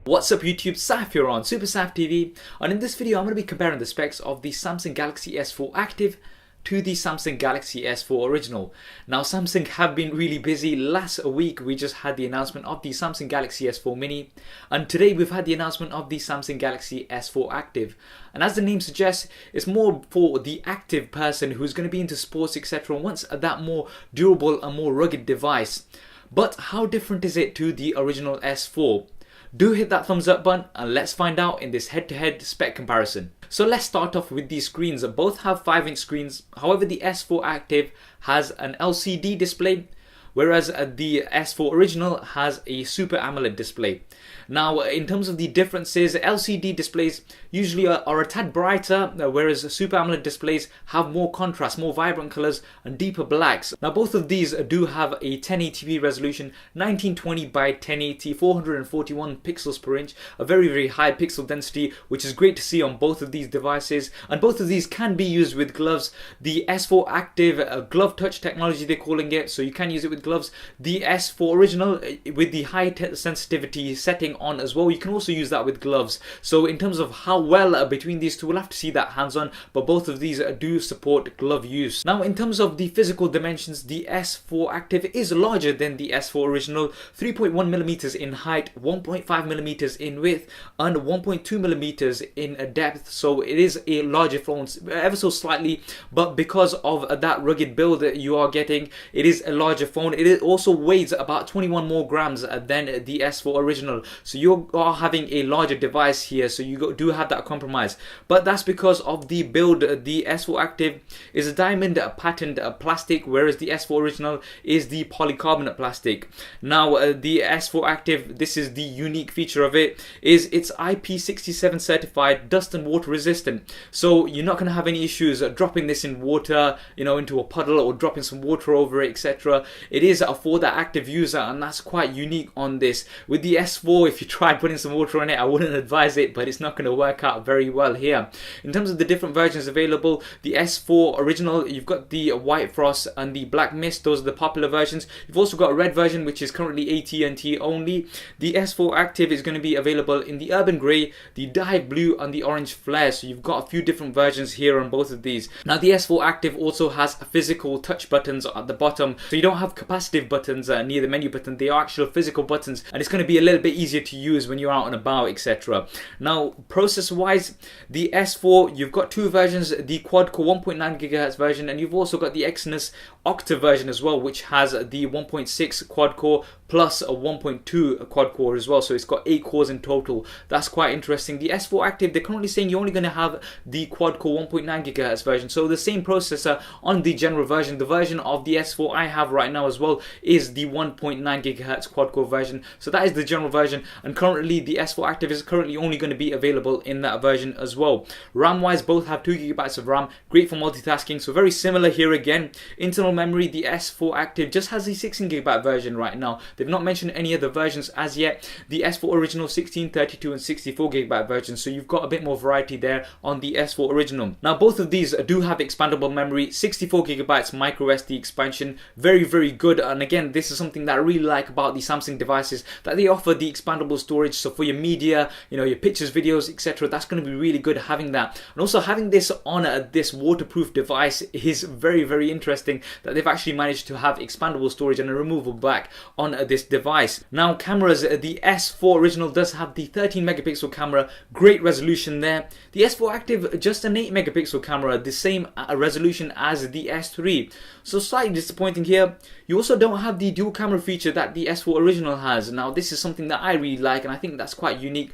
What's up YouTube, Saf here on Super Saf TV, and in this video I'm going to be comparing the specs of the Samsung Galaxy S4 Active to the Samsung Galaxy S4 Original. Now Samsung have been really busy. Last week we just had the announcement of the Samsung Galaxy S4 Mini, and today we've had the announcement of the Samsung Galaxy S4 Active. And as the name suggests, it's more for the active person who's going to be into sports, etc., and wants that more durable and more rugged device. But how different is it to the original S4? Do hit that thumbs up button and let's find out in this head-to-head spec comparison. So let's start off with these screens. Both have 5-inch screens. However, the S4 Active has an LCD display, whereas the S4 Original has a Super AMOLED display. Now, in terms of the differences, LCD displays usually are a tad brighter, whereas Super AMOLED displays have more contrast, more vibrant colors and deeper blacks. Now, both of these do have a 1080p resolution, 1920 by 1080, 441 pixels per inch, a very high pixel density, which is great to see on both of these devices. And both of these can be used with gloves. The S4 Active glove touch technology, they're calling it, so you can use it with gloves. The S4 Original with the high sensitivity setting on as well, you can also use that with gloves. So in terms of how well between these two, we'll have to see that hands-on, but both of these do support glove use. Now in terms of the physical dimensions, the S4 Active is larger than the S4 Original, 3.1mm in height, 1.5mm in width and 1.2mm in depth. So it is a larger phone ever so slightly, but because of that rugged build that you are getting, it is a larger phone. It also weighs about 21 more grams than the S4 Original. So you are having a larger device here, so you do have that compromise. But that's because of the build. The S4 Active is a diamond patterned plastic, whereas the S4 Original is the polycarbonate plastic. Now the S4 Active, this is the unique feature of it, is it's IP67 certified, dust and water resistant. So you're not going to have any issues dropping this in water, into a puddle or dropping some water over it, etc. It is for the active user, and that's quite unique on this. With the S4, if you tried putting some water on it, I wouldn't advise it, but it's not going to work out very well here. In terms of the different versions available, the S4 Original, you've got the White Frost and the Black Mist. Those are the popular versions. You've also got a red version, which is currently AT&T only. The S4 Active is going to be available in the Urban Grey, the Dive Blue and the Orange Flare. So you've got a few different versions here on both of these. Now the S4 Active also has physical touch buttons at the bottom, so you don't have capacitive buttons near the menu button. They are actual physical buttons, and it's going to be a little bit easier to use when you're out and about, etc. Now processor wise, the S4, you've got two versions, the quad-core 1.9 GHz version, and you've also got the Exynos Octa version as well, which has the 1.6 quad-core plus a 1.2 quad-core as well. So it's got 8 cores in total. That's quite interesting. The S4 Active, they're currently saying you're only going to have the quad-core 1.9 GHz version, so the same processor on the general version. The version of the S4 I have right now as well is the 1.9 GHz quad-core version, so that is the general version, and currently the S4 Active is currently only going to be available in that version as well. RAM wise, both have 2GB of RAM, great for multitasking, so very similar here again. Internal memory, the S4 Active just has the 16GB version right now. They've not mentioned any other versions as yet. The S4 Original 16, 32 and 64GB versions, so you've got a bit more variety there on the S4 Original. Now both of these do have expandable memory, 64GB micro SD expansion, very good. And again, this is something that I really like about the Samsung devices, that they offer the expandable storage. So for your media, your pictures, videos, etc., that's going to be really good having that. And also having this on this waterproof device is very interesting, that they've actually managed to have expandable storage and a removable back on this device. Now cameras, the S4 Original does have the 13 megapixel camera, great resolution there. The S4 Active, just an 8 megapixel camera, the same resolution as the S3. So slightly disappointing here. You also don't have the dual camera feature that the S4 Original has. Now this is something that I really like, and I think that's quite unique.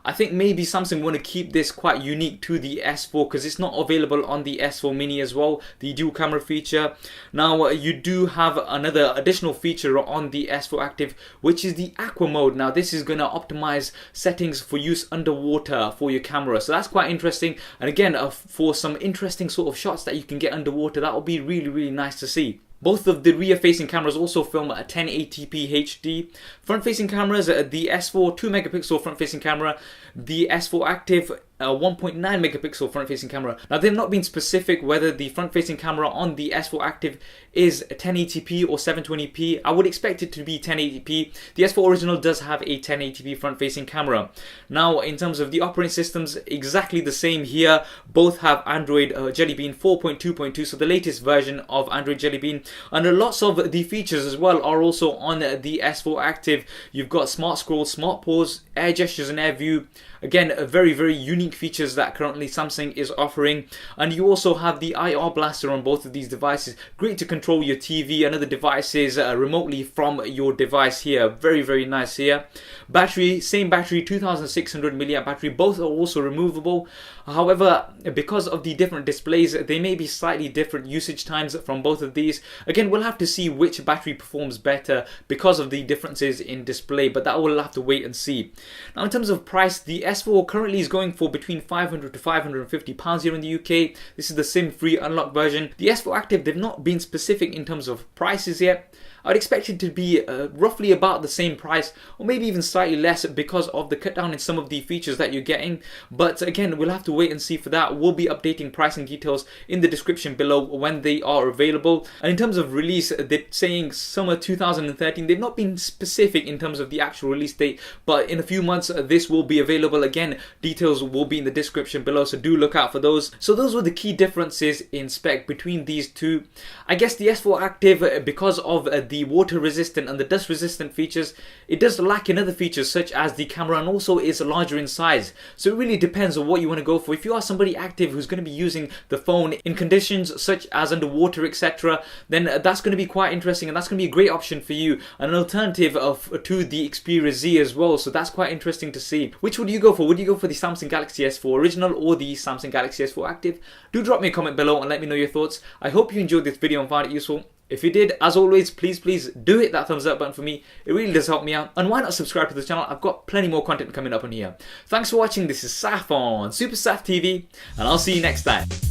I think maybe Samsung want to keep this quite unique to the S4 because it's not available on the S4 Mini as well, the dual camera feature. Now you do have another additional feature on the S4 Active, which is the Aqua mode. Now this is going to optimize settings for use underwater for your camera, so that's quite interesting. And again, for some interesting sort of shots that you can get underwater, that will be really nice to see. Both of the rear-facing cameras also film at 1080p HD. Front-facing cameras, the S4 2 megapixel front-facing camera, the S4 Active a 1.9 megapixel front-facing camera. Now they've not been specific whether the front-facing camera on the S4 Active is 1080p or 720p. I would expect it to be 1080p. The S4 original does have a 1080p front-facing camera. Now in terms of the operating systems, exactly the same here. Both have Android Jelly Bean 4.2.2, so the latest version of Android Jelly Bean, and lots of the features as well are also on the S4 Active. You've got Smart Scroll, Smart Pause, Air Gestures and Air View. Again, very unique features that currently Samsung is offering. And you also have the IR blaster on both of these devices. Great to control your TV and other devices remotely from your device here. Very nice here. Battery, same battery, 2600 mAh battery. Both are also removable. However, because of the different displays, they may be slightly different usage times from both of these. Again, we'll have to see which battery performs better because of the differences in display, but that we'll have to wait and see. Now in terms of price, the S4 currently is going for between £500 to £550 here in the UK. This is the SIM-free unlocked version. The S4 Active, they've not been specific in terms of prices yet. I'd expect it to be roughly about the same price, or maybe even slightly less because of the cut down in some of the features that you're getting. But again, we'll have to wait and see for that. We'll be updating pricing details in the description below when they are available. And in terms of release, they're saying summer 2013. They've not been specific in terms of the actual release date, but in a few months this will be available. Again, details will be in the description below, so do look out for those. So those were the key differences in spec between these two. I guess the S4 Active, because of the water resistant and the dust resistant features, it does lack in other features such as the camera, and also is larger in size. So it really depends on what you want to go for. If you are somebody active who's going to be using the phone in conditions such as underwater, etc., then that's going to be quite interesting, and that's going to be a great option for you, and an alternative to the Xperia Z as well. So that's quite interesting to see. Which would you go for? Would you go for the Samsung Galaxy S4 original or the Samsung Galaxy S4 Active? Do drop me a comment below and let me know your thoughts. I hope you enjoyed this video and found it useful. If you did, as always, please do hit that thumbs up button for me. It really does help me out. And why not subscribe to the channel? I've got plenty more content coming up on here. Thanks for watching. This is Saf on Super Saf TV, and I'll see you next time.